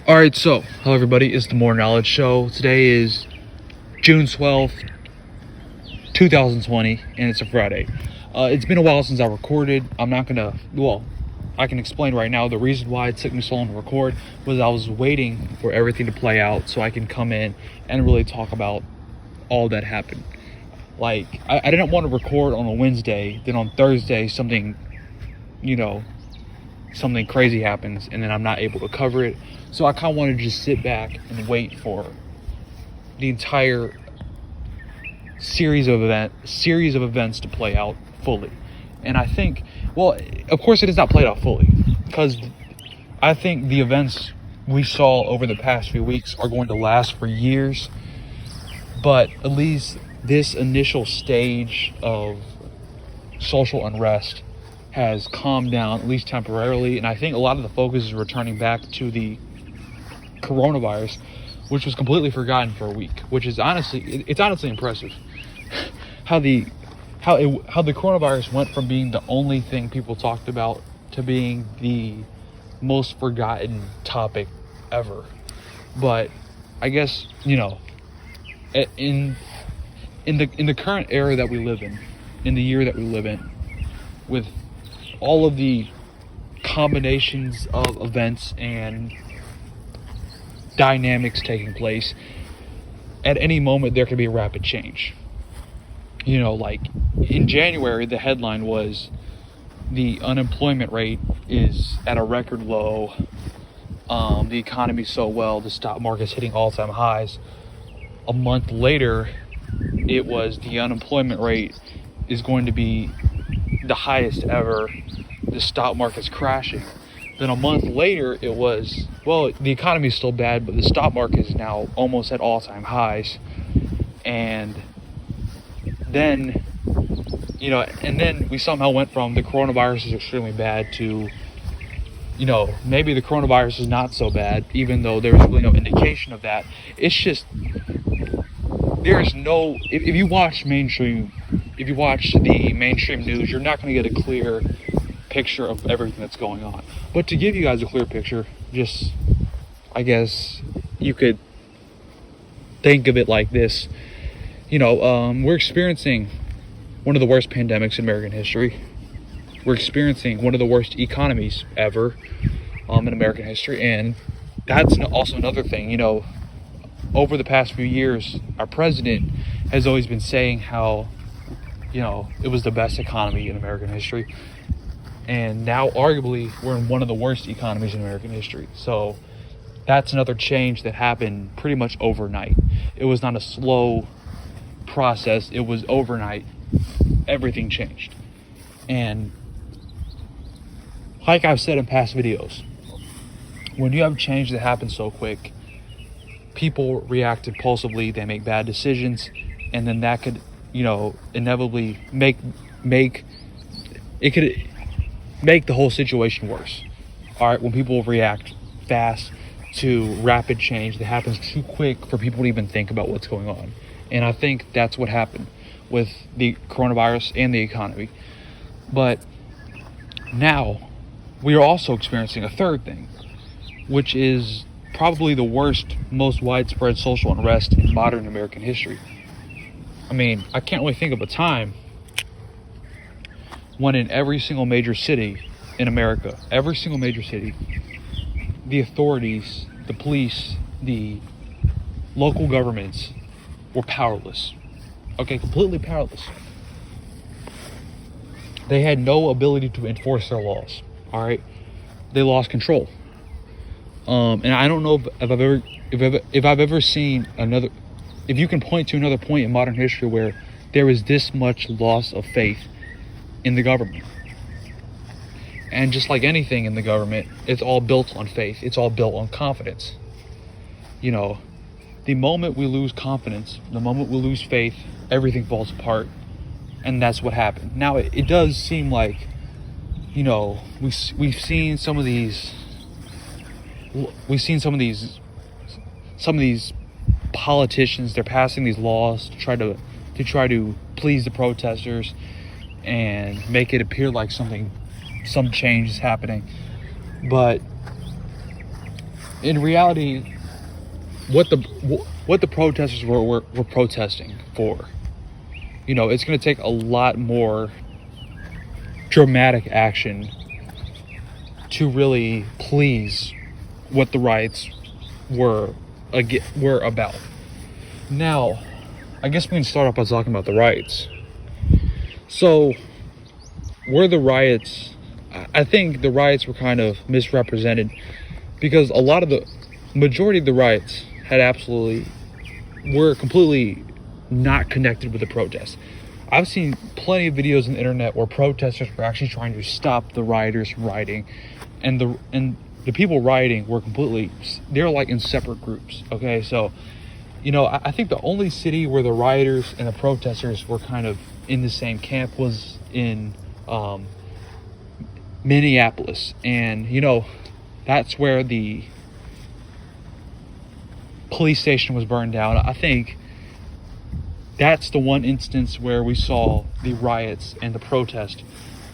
All right, so hello everybody. It's the More Knowledge Show. Today is June 12th, 2020, and it's a Friday. It's been a while since I recorded. I can explain right now the reason why it took me so long to record was I was waiting for everything to play out so I can come in and really talk about all that happened. Like, I didn't want to record on a Wednesday, then on Thursday something crazy happens and then I'm not able to cover it. So I kind of wanted to just sit back and wait for the entire series of events to play out fully. And I think, well, of course it is not played out fully, because I think the events we saw over the past few weeks are going to last for years. But at least this initial stage of social unrest has calmed down, at least temporarily, and I think a lot of the focus is returning back to the coronavirus, which was completely forgotten for a week, which is honestly impressive. how the coronavirus went from being the only thing people talked about to being the most forgotten topic ever. But I guess, in the current era that we live in the year that we live in, with all of the combinations of events and dynamics taking place, at any moment there could be a rapid change. Like in January, the headline was the unemployment rate is at a record low. The economy's so well, the stock market's hitting all-time highs. A month later, it was the unemployment rate is going to be the highest ever. The stock market's crashing. Then a month later, it was, well, the economy's still bad, but the stock market is now almost at all-time highs. And then, we somehow went from the coronavirus is extremely bad to, maybe the coronavirus is not so bad, even though there's really no indication of that. It's just, there's no, if you watch the mainstream news, you're not going to get a clear picture of everything that's going on. But to give you guys a clear picture, just, I guess you could think of it like this. We're experiencing one of the worst pandemics in American history. We're experiencing one of the worst economies ever in American history. And that's also another thing. Over the past few years, our president has always been saying how, it was the best economy in American history. And now, arguably, we're in one of the worst economies in American history. So that's another change that happened pretty much overnight. It was not a slow process. It was overnight. Everything changed. And like I've said in past videos, when you have change that happens so quick, people react impulsively, they make bad decisions, and then that could, inevitably make the whole situation worse. All right, when people react fast to rapid change that happens too quick for people to even think about what's going on. And I think that's what happened with the coronavirus and the economy. But now we are also experiencing a third thing, which is probably the worst, most widespread social unrest in modern American history. I mean, I can't really think of a time when in every single major city in America, every single major city, the authorities, the police, the local governments were powerless. Okay, completely powerless. They had no ability to enforce their laws. All right, they lost control. And I don't know if I've ever seen another. If you can point to another point in modern history where there is this much loss of faith in the government. And just like anything in the government, it's all built on faith. It's all built on confidence. The moment we lose confidence, the moment we lose faith, everything falls apart. And that's what happened. Now, it does seem like, we've seen some of these politicians, they're passing these laws to try to please the protesters and make it appear like some change is happening. But in reality, what the protesters were protesting for, it's going to take a lot more dramatic action to really please what the riots were about. Now, I guess we can start off by talking about the riots. So, were the riots? I think the riots were kind of misrepresented because the majority of the riots were completely not connected with the protests. I've seen plenty of videos on the internet where protesters were actually trying to stop the rioters from rioting, and the people rioting were they're like in separate groups. Okay, so I think the only city where the rioters and the protesters were kind of in the same camp was in Minneapolis, and that's where the police station was burned down. I think that's the one instance where we saw the riots and the protest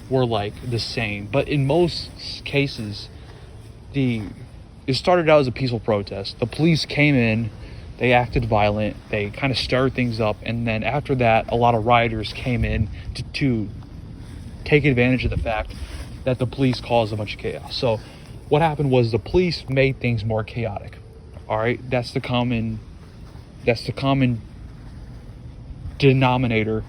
were like the same. But in most cases, it started out as a peaceful protest. The police came in, they acted violent, they kind of stirred things up, and then after that, a lot of rioters came in to take advantage of the fact that the police caused a bunch of chaos. So what happened was the police made things more chaotic. All right, that's the common denominator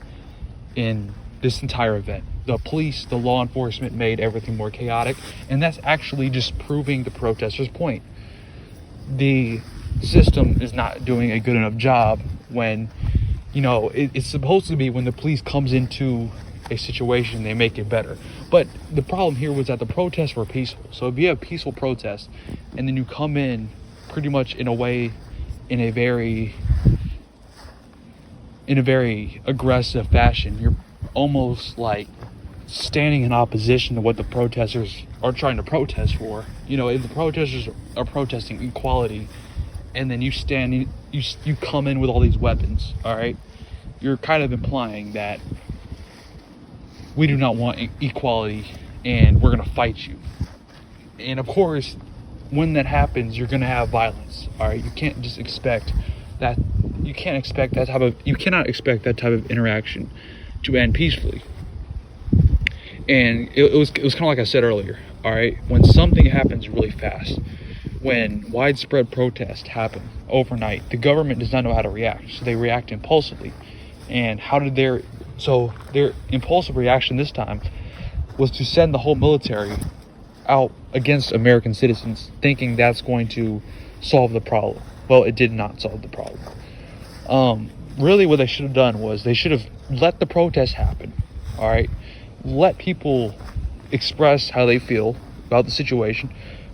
in this entire event. The police, the law enforcement made everything more chaotic, and that's actually just proving the protesters' point. The system is not doing a good enough job when, it's supposed to be when the police comes into a situation, they make it better. But the problem here was that the protests were peaceful. So if you have peaceful protests and then you come in pretty much in a very aggressive fashion, you're almost like standing in opposition to what the protesters are trying to protest for. If the protesters are protesting equality, and then you come in with all these weapons, all right, you're kind of implying that we do not want equality and we're going to fight you. And of course, when that happens, you're going to have violence, all right? You cannot expect that type of interaction to end peacefully. And it was kind of like I said earlier, all right? When something happens really fast, when widespread protests happen overnight, the government does not know how to react, so they react impulsively. And their impulsive reaction this time was to send the whole military out against American citizens, thinking that's going to solve the problem. Well, it did not solve the problem. Really what they should have done was they should have let the protest happen, all right? Let people express how they feel about the situation,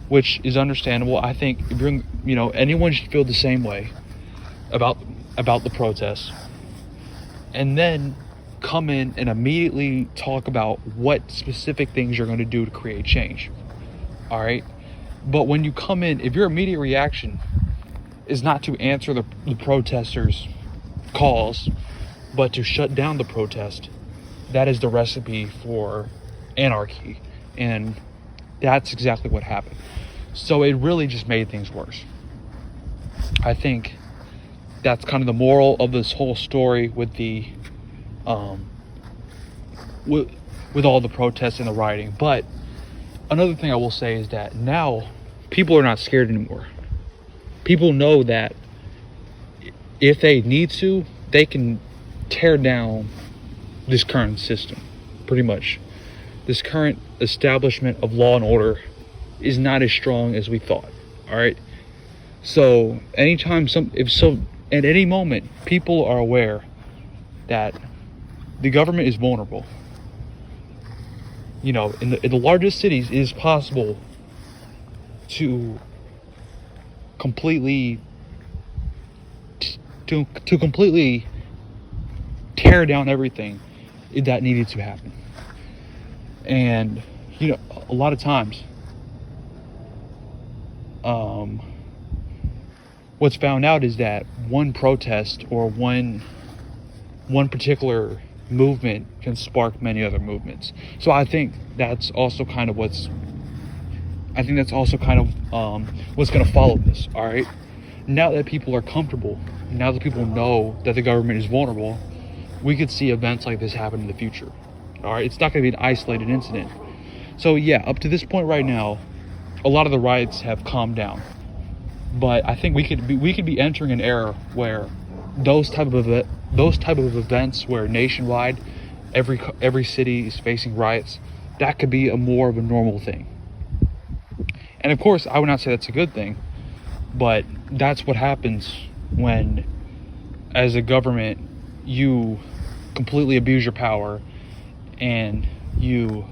which is understandable. I think anyone should feel the same way about the protests, and then come in and immediately talk about what specific things you're going to do to create change. All right, but when you come in, if your immediate reaction is not to answer the protesters' calls, but to shut down the protest, that is the recipe for anarchy, and that's exactly what happened. So it really just made things worse. I think that's kind of the moral of this whole story with the with all the protests and the rioting. But another thing I will say is that now people are not scared anymore. People know that if they need to, they can tear down this current system, pretty much. This current establishment of law and order is not as strong as we thought. All right. So at any moment, people are aware that the government is vulnerable. In the largest cities, it is possible to completely tear down everything that needed to happen. And a lot of times, what's found out is that one protest or one particular movement can spark many other movements. So I think that's also kind of what's I think that's also kind of what's going to follow this. All right, now that people are comfortable, now that people know that the government is vulnerable, we could see events like this happen in the future. All right, it's not going to be an isolated incident. So yeah, up to this point right now, a lot of the riots have calmed down, but I think we could be entering an era where those type of events where nationwide every city is facing riots, that could be more of a normal thing. And of course, I would not say that's a good thing, but that's what happens when, as a government, you completely abuse your power and you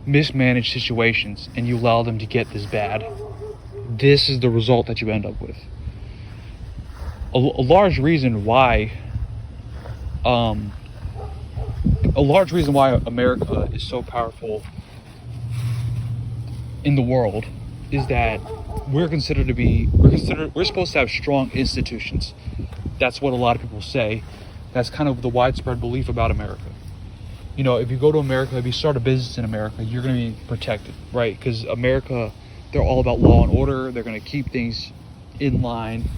mismanage situations and you allow them to get this bad. This is the result that you end up with. A large reason why America is so powerful in the world is that we're supposed to have strong institutions. That's what a lot of people say. That's kind of the widespread belief about America. You know, if you go to America, if you start a business in America, you're going to be protected, right? Because America, they're all about law and order. They're going to keep things in line.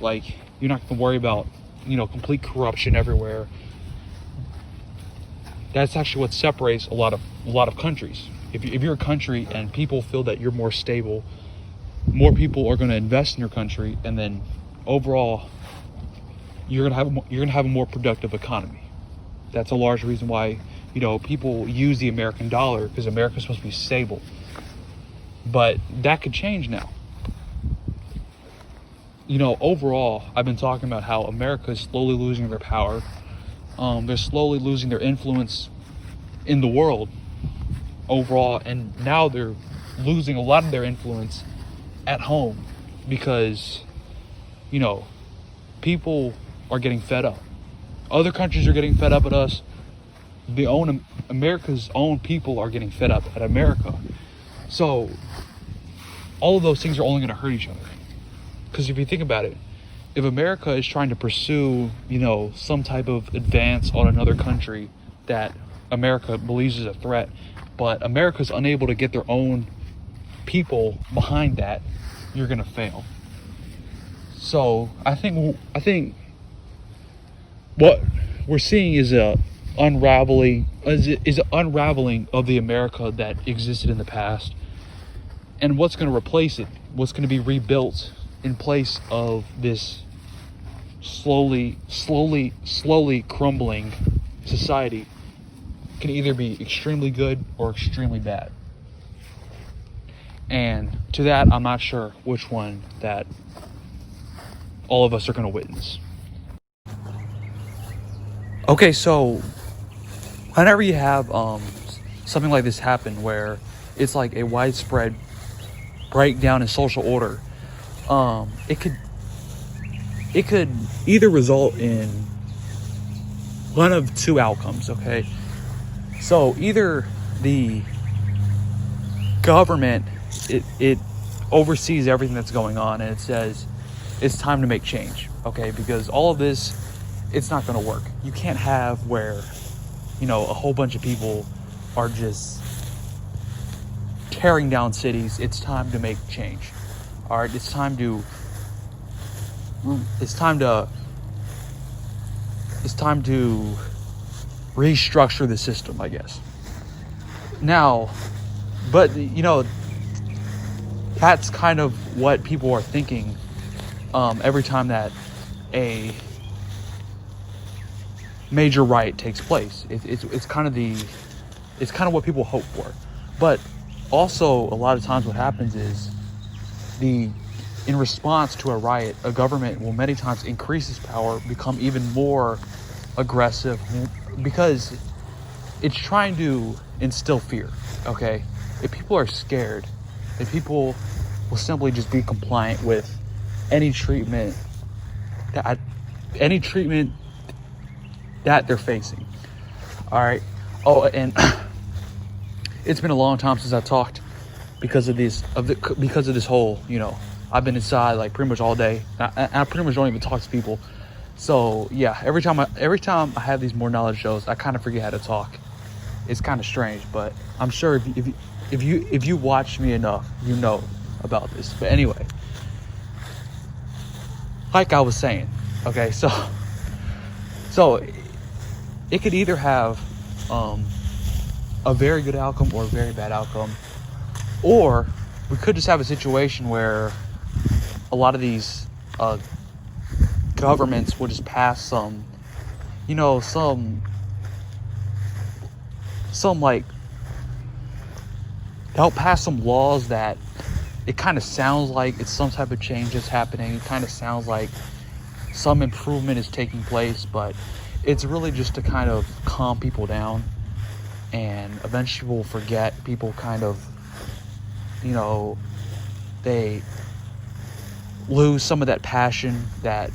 Like, you're not going to worry about, complete corruption everywhere. That's actually what separates a lot of countries. If you're a country and people feel that you're more stable, more people are going to invest in your country, and then overall, you're going to have a more productive economy. That's a large reason why, people use the American dollar, because America's supposed to be stable. But that could change now. Overall, I've been talking about how America is slowly losing their power. They're slowly losing their influence in the world overall, and now they're losing a lot of their influence at home because, people are getting fed up. Other countries are getting fed up at us. America's own people are getting fed up at America. So all of those things are only going to hurt each other. Because if you think about it, if America is trying to pursue, some type of advance on another country that America believes is a threat, but America's unable to get their own people behind that, you're going to fail. So I think what we're seeing is an unraveling of the America that existed in the past, and what's going to replace it, what's going to be rebuilt in place of this slowly crumbling society can either be extremely good or extremely bad. And to that, I'm not sure which one that all of us are going to witness. Okay, so whenever you have something like this happen where it's like a widespread breakdown in social order, it could either result in one of two outcomes, okay? So either the government, it oversees everything that's going on and it says it's time to make change, okay? Because all of this, it's not going to work. You can't have where, a whole bunch of people are just tearing down cities. It's time to make change. All right, it's time to restructure the system, I guess. Now, but that's kind of what people are thinking every time that a major riot takes place. It's kind of what people hope for. But also, a lot of times what happens is in response to a riot, a government will many times increase its power, become even more aggressive, because it's trying to instill fear, okay? If people are scared, if people will simply just be compliant with any treatment that they're facing. All right. Oh, and it's been a long time since I talked because of this whole, I've been inside like pretty much all day. I pretty much don't even talk to people. So yeah, every time I have these more knowledge shows, I kind of forget how to talk. It's kind of strange, but I'm sure if if you watch me enough, you know about this. But anyway, like I was saying, okay, so it could either have a very good outcome or a very bad outcome, or we could just have a situation where a lot of these governments will just pass some like they'll pass some laws that it kind of sounds like it's some type of change that's happening. It kind of sounds like some improvement is taking place, but it's really just to kind of calm people down, and eventually we'll forget. People kind of, they lose some of that passion that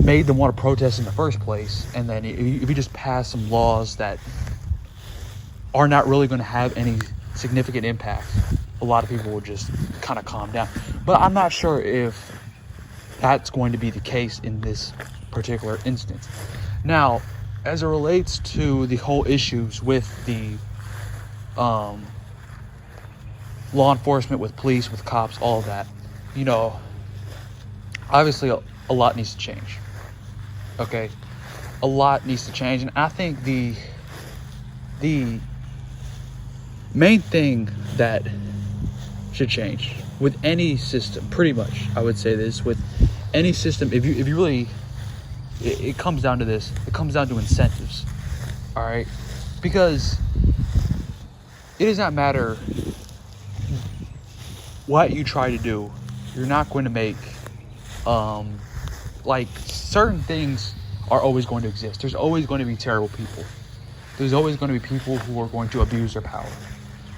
made them want to protest in the first place. And then if you just pass some laws that are not really going to have any significant impact, a lot of people will just kind of calm down. But I'm not sure if that's going to be the case in this particular instance. Now, as it relates to the whole issues with the law enforcement, with police, with cops, all of that, obviously a lot needs to change. Okay, a lot needs to change, and I think the main thing that should change with any system, pretty much, I would say this, with any system, if you really, it comes down to this. It comes down to incentives. All right, because it does not matter what you try to do, you're not going to make like certain things are always going to exist. There's always going to be terrible people. There's always going to be people who are going to abuse their power.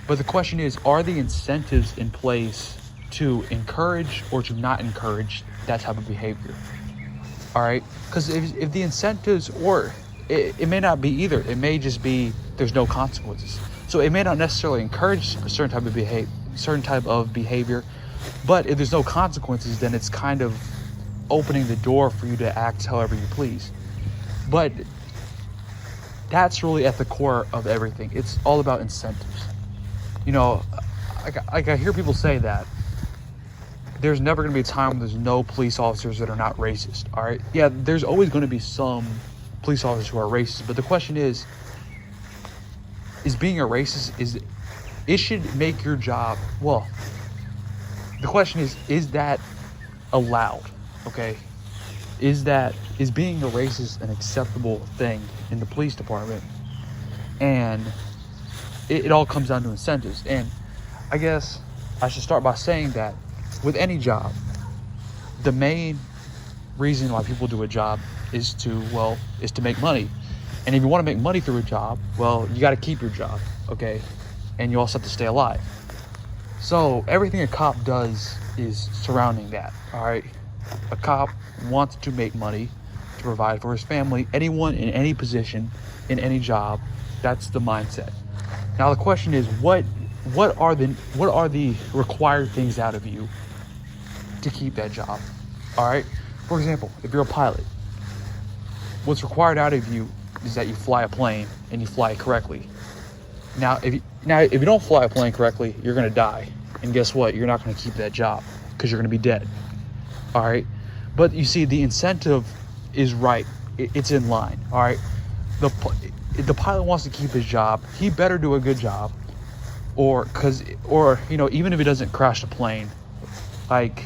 But the question is, are the incentives in place to encourage or to not encourage that type of behavior? All right, because if the incentives, or it may not be either. It may just be there's no consequences. So it may not necessarily encourage a certain type of behavior, but if there's no consequences, then it's kind of opening the door for you to act however you please. But that's really at the core of everything. It's all about incentives. I hear people say that there's never going to be a time when there's no police officers that are not racist. All right, yeah, there's always going to be some police officers who are racist, but the question is being a racist, it should make your job, well, the question is that allowed? Okay, is being a racist an acceptable thing in the police department? And it all comes down to incentives. And I guess I should start by saying that with any job, the main reason why people do a job is to make money. And if you want to make money through a job, well, you got to keep your job, okay? And you also have to stay alive. So everything a cop does is surrounding that, all right? A cop wants to make money to provide for his family. Anyone in any position, in any job, that's the mindset. Now the question is, what are the required things out of you to keep that job? All right. For example, if you're a pilot, what's required out of you is that you fly a plane and you fly it correctly. Now, if you don't fly a plane correctly, you're going to die. And guess what? You're not going to keep that job because you're going to be dead. All right. But you see, the incentive is right. It's in line. All right. If the pilot wants to keep his job, he better do a good job, or even if he doesn't crash the plane, like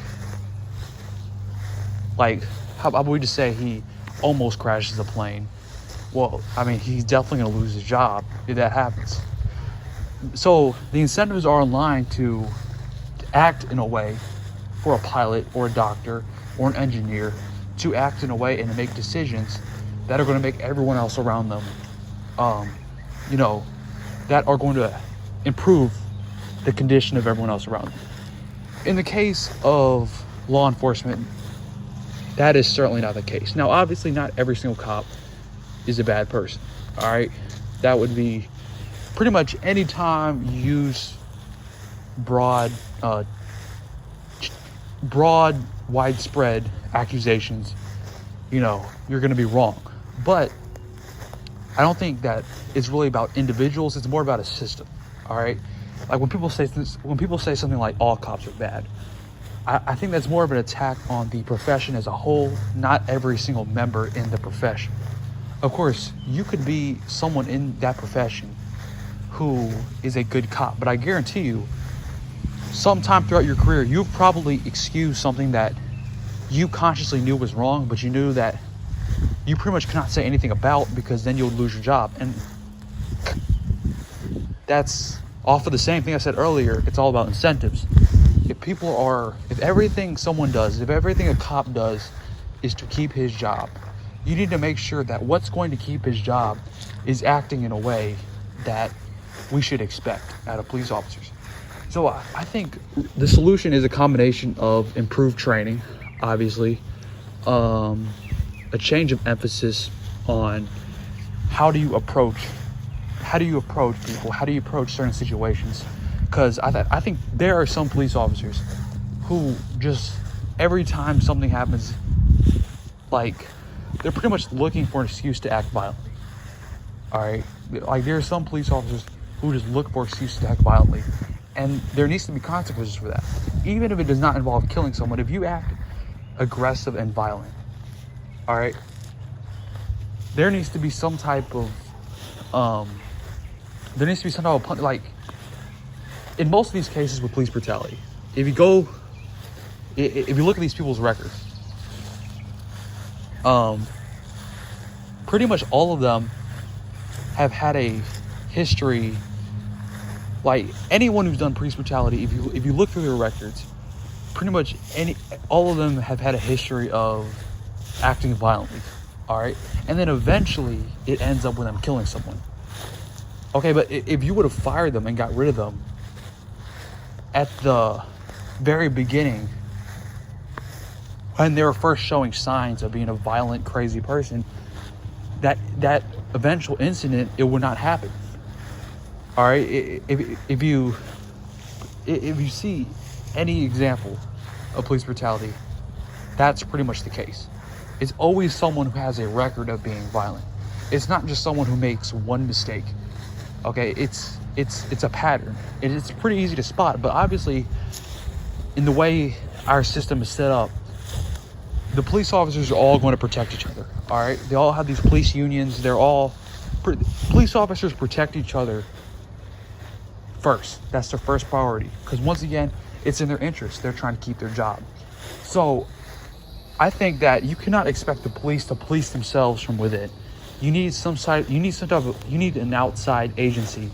how about we just say he almost crashes the plane? Well, I mean, he's definitely going to lose his job if that happens. So the incentives are in line to act in a way for a pilot or a doctor or an engineer to act in a way and to make decisions that are going to make everyone else around them, that are going to improve the condition of everyone else around them. In the case of law enforcement, that is certainly not the case. Now, obviously, not every single cop is a bad person, all right? That would be pretty much any time you use broad, widespread accusations, you're going to be wrong. But I don't think that it's really about individuals. It's more about a system. All right. Like when people say something like all cops are bad, I think that's more of an attack on the profession as a whole, not every single member in the profession. Of course, you could be someone in that profession who is a good cop, but I guarantee you, sometime throughout your career, you've probably excused something that you consciously knew was wrong, but you knew that you pretty much cannot say anything about, because then you'll lose your job. And that's off of the same thing I said earlier. It's all about incentives. If everything someone does, if everything a cop does is to keep his job, you need to make sure that what's going to keep his job is acting in a way that we should expect out of police officers. So I think the solution is a combination of improved training, obviously, a change of emphasis on how do you approach people, how do you approach certain situations. Because I think there are some police officers who just, every time something happens, like, they're pretty much looking for an excuse to act violently. All right? Like, there are some police officers who just look for excuses to act violently. And there needs to be consequences for that. Even if it does not involve killing someone, if you act aggressive and violent, all right, there needs to be some type of, like, in most of these cases with police brutality, if you look at these people's records, pretty much all of them have had a history. Like, anyone who's done police brutality, if you look through their records, pretty much all of them have had a history of acting violently. All right, and then eventually it ends up with them killing someone. Okay, but if you would have fired them and got rid of them at the very beginning, when they were first showing signs of being a violent, crazy person, that eventual incident, it would not happen. All right, if you see any example of police brutality, that's pretty much the case. It's always someone who has a record of being violent. It's not just someone who makes one mistake. Okay, it's a pattern. It's pretty easy to spot, but obviously, in the way our system is set up, the police officers are all going to protect each other. All right, they all have these police unions. Police officers protect each other first. That's their first priority, because once again, it's in their interest. They're trying to keep their job. So I think that you cannot expect the police to police themselves from within. You need an outside agency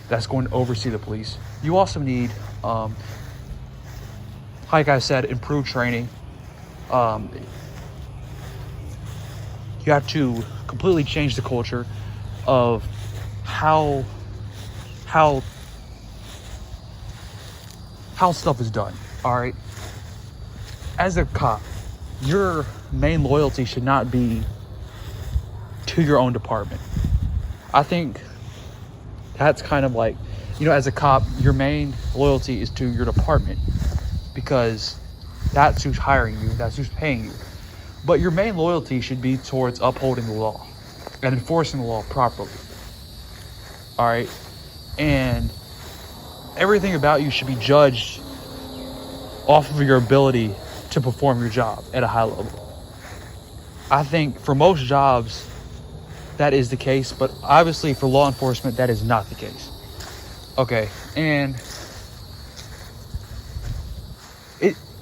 that's going to oversee the police. You also need, like I said, improved training. You have to completely change the culture of how stuff is done. All right, as a cop, your main loyalty should not be to your own department. I think that's kind of like, as a cop, your main loyalty is to your department, because that's who's hiring you, that's who's paying you. But your main loyalty should be towards upholding the law and enforcing the law properly. All right, and everything about you should be judged off of your ability to perform your job at a high level. I think for most jobs that is the case, but obviously for law enforcement that is not the case. Okay, and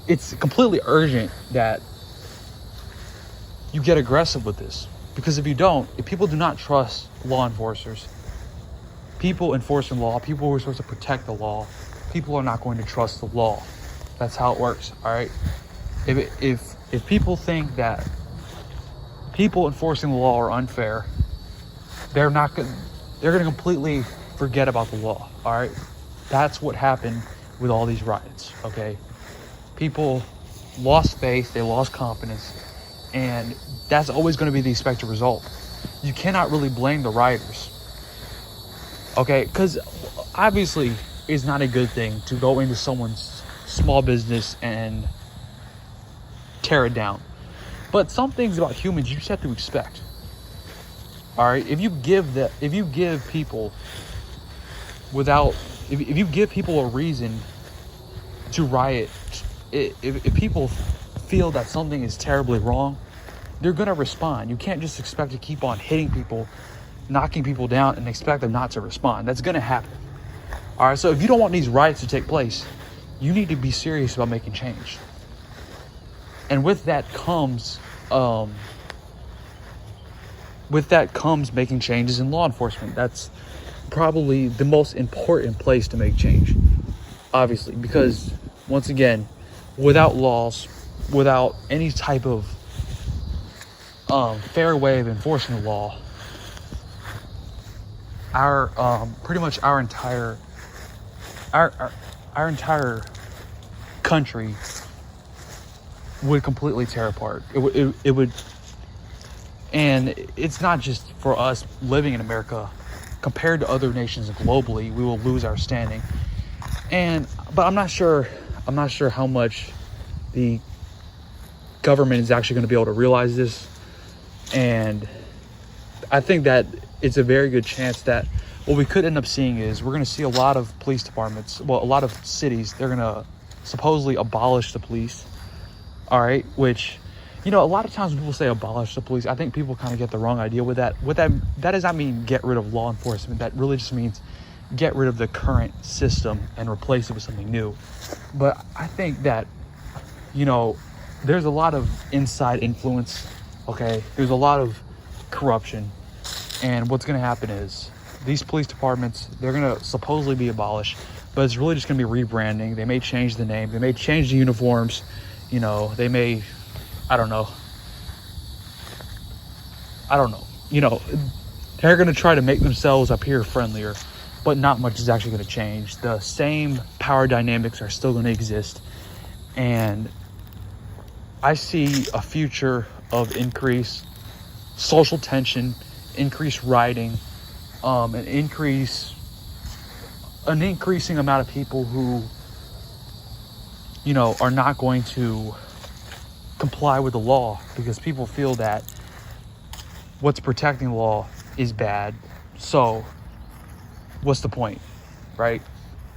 it's completely urgent that you get aggressive with this, because if people do not trust law enforcers, people enforcing law, people who are supposed to protect the law, people are not going to trust the law. That's how it works. All right, if people think that people enforcing the law are unfair, they're going to completely forget about the law. All right, that's what happened with all these riots. Okay, people lost faith, they lost confidence, and that's always going to be the expected result. You cannot really blame the rioters. Okay, because obviously it's not a good thing to go into someone's small business and tear it down. But some things about humans you just have to expect. All right, if you give people if you give people a reason to riot, if people feel that something is terribly wrong, they're going to respond. You can't just expect to keep on hitting people, knocking people down, and expect them not to respond. That's going to happen. All right, so if you don't want these riots to take place, you need to be serious about making change. And with that comes making changes in law enforcement. That's probably the most important place to make change, obviously, because once again, without laws, without any type of fair way of enforcing the law, pretty much our entire country would completely tear apart. It would, and it's not just for us living in America. Compared to other nations globally, we will lose our standing. But I'm not sure how much the government is actually going to be able to realize this. And I think that it's a very good chance that what we could end up seeing is we're going to see a lot of police departments, a lot of cities, they're going to supposedly abolish the police. All right, which, a lot of times when people say abolish the police, I think people kind of get the wrong idea with that. That does not mean get rid of law enforcement. That really just means get rid of the current system and replace it with something new. But I think that, there's a lot of inside influence, okay? There's a lot of corruption. And what's going to happen is these police departments, they're going to supposedly be abolished, but it's really just going to be rebranding. They may change the name. They may change the uniforms. They may... I don't know. They're going to try to make themselves appear friendlier, but not much is actually going to change. The same power dynamics are still going to exist. And I see a future of increased social tension, increased rioting, an increasing amount of people who, are not going to comply with the law because people feel that what's protecting the law is bad. So what's the point, right?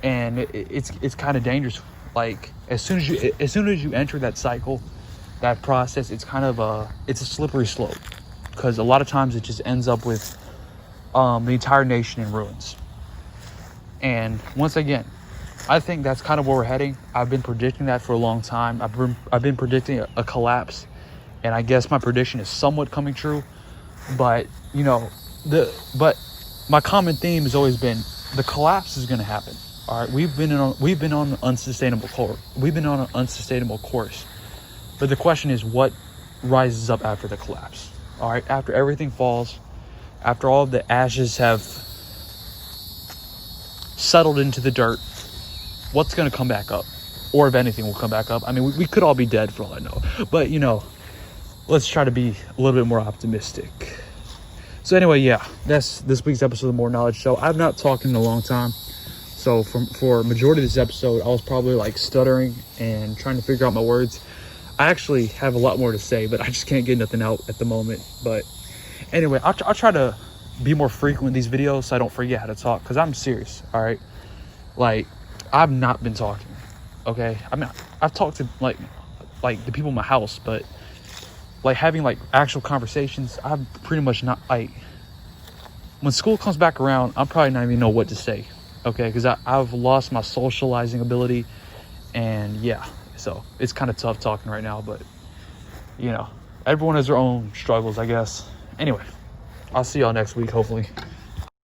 And it's kind of dangerous. Like as soon as you enter that cycle, that process, it's a slippery slope, because a lot of times it just ends up with the entire nation in ruins. And once again, I think that's kind of where we're heading. I've been predicting that for a long time. I've been predicting a collapse, and I guess my prediction is somewhat coming true. But but my common theme has always been the collapse is going to happen. All right, we've been on an unsustainable course. But the question is, what rises up after the collapse? All right, after everything falls, after all of the ashes have settled into the dirt, what's going to come back up? Or if anything will come back up. I mean, we could all be dead for all I know. But, let's try to be a little bit more optimistic. So anyway, yeah, that's this week's episode of the More Knowledge Show. I've not talked in a long time. So for a majority of this episode, I was probably like stuttering and trying to figure out my words. I actually have a lot more to say, but I just can't get nothing out at the moment. But anyway, I'll try to be more frequent in these videos so I don't forget how to talk, because I'm serious, all right? Like, I've not been talking, okay? I mean, I've talked to like the people in my house, but like having like actual conversations, I'm pretty much not. Like, when school comes back around, I'm probably not even know what to say, okay? Because I've lost my socializing ability, and yeah, so it's kind of tough talking right now. But everyone has their own struggles, I guess. Anyway, I'll see y'all next week, hopefully.